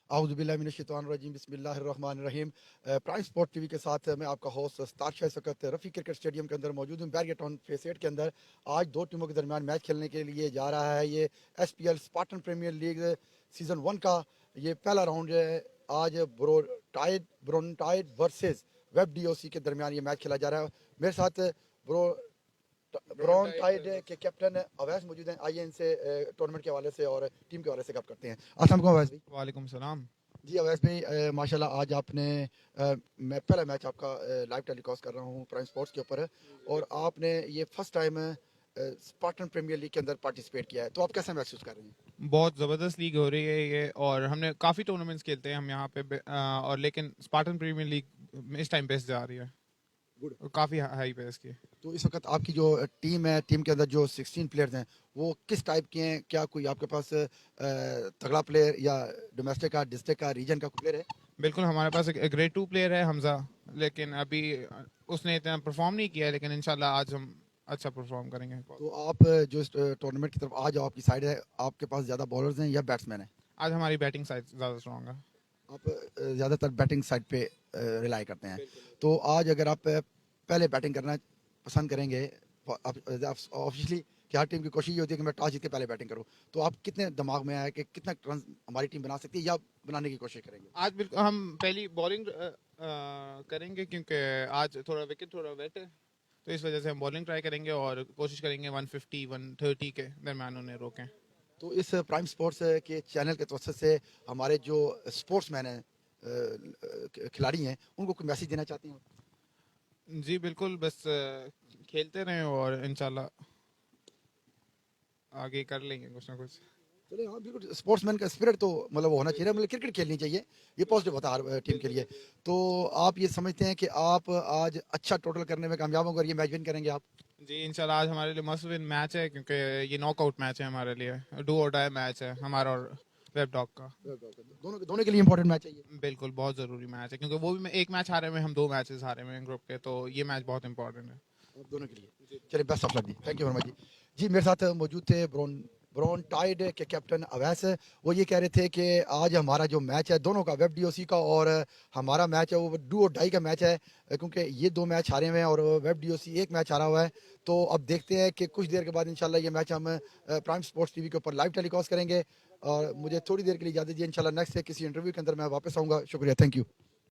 औज़ुबिल्लाहि बिस्मिल्लाहिर्रहमानिर्रहीम। Prime sport TV के साथ मैं आपका होस्ट तारशाह इस वक्त रफ़ी क्रिकेट स्टेडियम के अंदर मौजूद हूँ। बैरियर टाउन फेस 8 के अंदर आज दो टीमों के दरमियान मैच खेलने के लिए जा रहा है। ये SPL Spartan premier league season 1 का ये पहला राउंड है। आज ब्रोंटाइड वर्सेस वेब DOC के दरमियान ये मैच खेला जा रहा है। मेरे साथ ब्रो ब्रॉन टाइड के कैप्टन अवैस मौजूद हैं। आइए इनसे टूर्नामेंट के हवाले से और टीम के हवाले से गप करते हैं। अस्सलाम वालेकुम अवैस भाई। वालेकुम सलाम। जी अवैस भाई, माशाल्लाह आज आपने मैं पहला मैच आपका लाइव टेलीकास्ट कर रहा हूँ प्राइम स्पोर्ट्स के ऊपर, और आपने ये first time Spartan premier league के अंदर पार्टिसिपेट किया है, तो आप कैसा महसूस कर रहे हैं? बहुत ज़बरदस्त लीग हो रही है ये, और हमने काफ़ी टूर्नामेंट्स खेलते हैं हम यहाँ पे और लेकिन स्पार्टन प्रीमियर लीग इस टाइम बेस्ट जा रही है, गुड। काफ़ी हाई पे इसकी। तो इस वक्त आपकी जो टीम है, टीम के अंदर जो 16 प्लेयर्स हैं वो किस टाइप के हैं? क्या कोई आपके पास तगड़ा प्लेयर या डोमेस्टिक का, डिस्ट्रिक्ट का, रीजन का प्लेयर है? बिल्कुल, हमारे पास एक ग्रेड 2 प्लेयर है हमजा, लेकिन अभी उसने इतना परफॉर्म नहीं किया है, लेकिन इंशाल्लाह आज हम अच्छा परफॉर्म करेंगे। तो आप जो इस टूर्नामेंट की तरफ आ जाओ, आपकी साइड है, आपके पास ज़्यादा बॉलर्स हैं या बैट्समैन हैं? आज हमारी बैटिंग साइड ज़्यादा स्ट्रॉन्ग है। आप ज़्यादातर बैटिंग साइड पे रिलाई करते हैं। तो आज अगर आप पहले बैटिंग करना पसंद करेंगे, ऑब्वियसली कि हर टीम की कोशिश ये होती है कि मैं टॉस जीत के पहले बैटिंग करूं, तो आप कितने दिमाग में आया कि कितना रन हमारी टीम बना सकती है या बनाने की कोशिश करेंगे? आज बिल्कुल हम पहली बॉलिंग करेंगे, क्योंकि आज थोड़ा विकेट थोड़ा वेट है, तो इस वजह से हम बॉलिंग ट्राई करेंगे और कोशिश करेंगे 150 130 के दरम्यान उन्हें रोकें। तो इस प्राइम स्पोर्ट्स के चैनल के तवज्जो से हमारे जो स्पोर्ट्स मैन हैं, खिलाड़ी हैं, उनको कोई मैसेज देना चाहती हैं? जी बिल्कुल, बस खेलते रहें और इंशाल्लाह आगे कर लेंगे कुछ ना कुछ। चलिए, हाँ बिल्कुल, स्पोर्ट्समैन का स्पिरिट तो मतलब वो होना चाहिए, मतलब क्रिकेट खेलनी चाहिए, ये पॉजिटिव होता है हर टीम के लिए। तो आप ये समझते हैं कि आप आज अच्छा टोटल करने में कामयाब होंगे और ये मैच विन करेंगे आप? जी इंशाल्लाह आज हमारे लिए मस्ट विन मैच है, क्योंकि ये नॉकआउट मैच है हमारे लिए, डू और डाई मैच है हमारा और वेब डॉग का। दोनों दोनों के लिए इंपॉर्टेंट मैच है ये। बिल्कुल बहुत ज़रूरी मैच है, क्योंकि वो भी एक मैच हारे हुए, हम 2 मैचेस हारे हुए हैं ग्रुप के, तो ये मैच बहुत इंपॉर्टेंट है आप दोनों के लिए। चलिए, बेस्ट ऑफ लक जी, थैंक यू वेरी मच जी। जी मेरे साथ मौजूद थे ब्रॉन टाइड के कैप्टन अवैस। वो ये कह रहे थे कि आज हमारा जो मैच है दोनों का, वेब DOC का और हमारा मैच है, वो डू और डाई का मैच है, क्योंकि ये 2 मैच हारे हुए हैं और वेब DOC 1 मैच हारा हुआ है। तो अब देखते हैं कि कुछ देर के बाद इंशाल्लाह ये मैच हम प्राइम स्पोर्ट्स टीवी के ऊपर लाइव टेलीकास्ट करेंगे। और मुझे थोड़ी देर के लिए इजाज़त दीजिए, इंशाल्लाह नेक्स्ट से किसी इंटरव्यू के अंदर मैं वापस आऊँगा। शुक्रिया, थैंक यू।